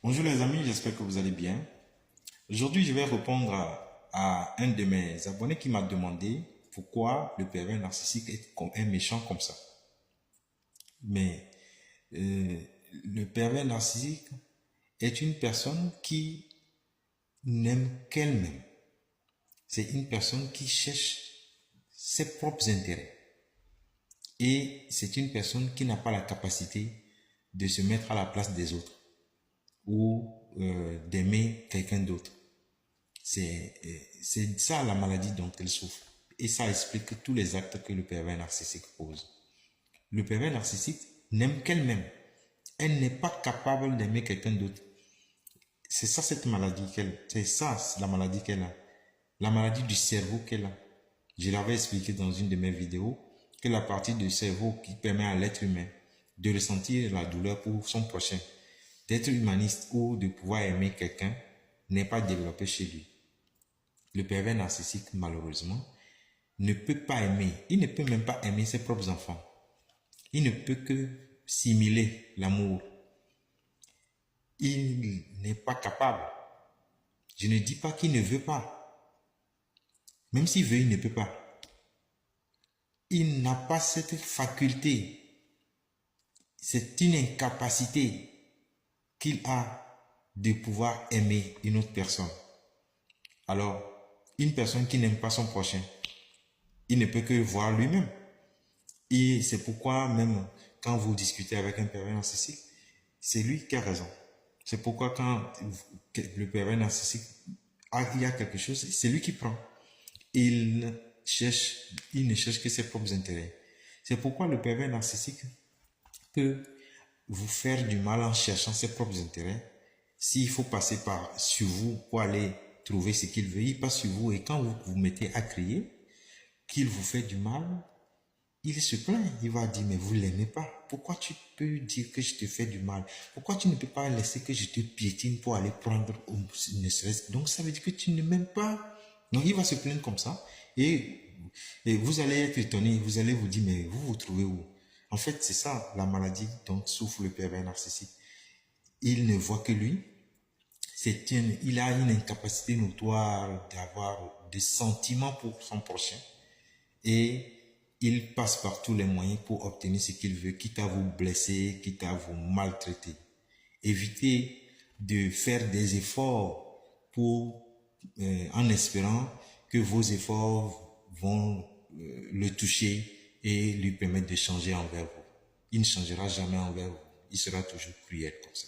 Bonjour les amis, j'espère que vous allez bien. Aujourd'hui, je vais répondre à un de mes abonnés qui m'a demandé pourquoi le pervers narcissique est comme un méchant comme ça. Mais le pervers narcissique est une personne qui n'aime qu'elle-même. C'est une personne qui cherche ses propres intérêts. Et c'est une personne qui n'a pas la capacité de se mettre à la place des autres ou d'aimer quelqu'un d'autre. C'est ça la maladie dont elle souffre. Et ça explique tous les actes que le pervers narcissique pose. Le pervers narcissique n'aime qu'elle-même. Elle n'est pas capable d'aimer quelqu'un d'autre. C'est ça cette maladie qu'elle, c'est ça la maladie qu'elle a. La maladie du cerveau qu'elle a. Je l'avais expliqué dans une de mes vidéos que la partie du cerveau qui permet à l'être humain de ressentir la douleur pour son prochain, d'être humaniste ou de pouvoir aimer quelqu'un n'est pas développée chez lui. Le pervers narcissique, malheureusement, ne peut pas aimer. Il ne peut même pas aimer ses propres enfants. Il ne peut que simuler l'amour. Il n'est pas capable. Je ne dis pas qu'il ne veut pas. Même s'il veut, il ne peut pas. Il n'a pas cette faculté. C'est une incapacité qu'il a de pouvoir aimer une autre personne. Alors, une personne qui n'aime pas son prochain, il ne peut que voir lui-même. Et c'est pourquoi même quand vous discutez avec un pervers narcissique, c'est lui qui a raison. C'est pourquoi quand le pervers narcissique il y a quelque chose, c'est lui qui prend. Il ne cherche que ses propres intérêts. C'est pourquoi le pervers narcissique peut vous faire du mal en cherchant ses propres intérêts. S'il faut passer sur vous pour aller trouver ce qu'il veut, il passe sur vous et quand vous vous mettez à crier qu'il vous fait du mal, il se plaint, il va dire mais vous l'aimez pas. Pourquoi tu peux dire que je te fais du mal? Pourquoi tu ne peux pas laisser que je te piétine pour aller prendre ne serait-ce? Donc ça veut dire que tu ne m'aimes pas. Donc il va se plaindre comme ça et vous allez être étonné, vous allez vous dire mais vous vous trouvez où? En fait c'est ça la maladie dont souffre le pervers narcissique. Il ne voit que lui. Il a une incapacité notoire d'avoir des sentiments pour son prochain et il passe par tous les moyens pour obtenir ce qu'il veut, quitte à vous blesser, quitte à vous maltraiter. Évitez de faire des efforts en espérant que vos efforts vont le toucher et lui permettre de changer envers vous. Il ne changera jamais envers vous. Il sera toujours cruel comme ça.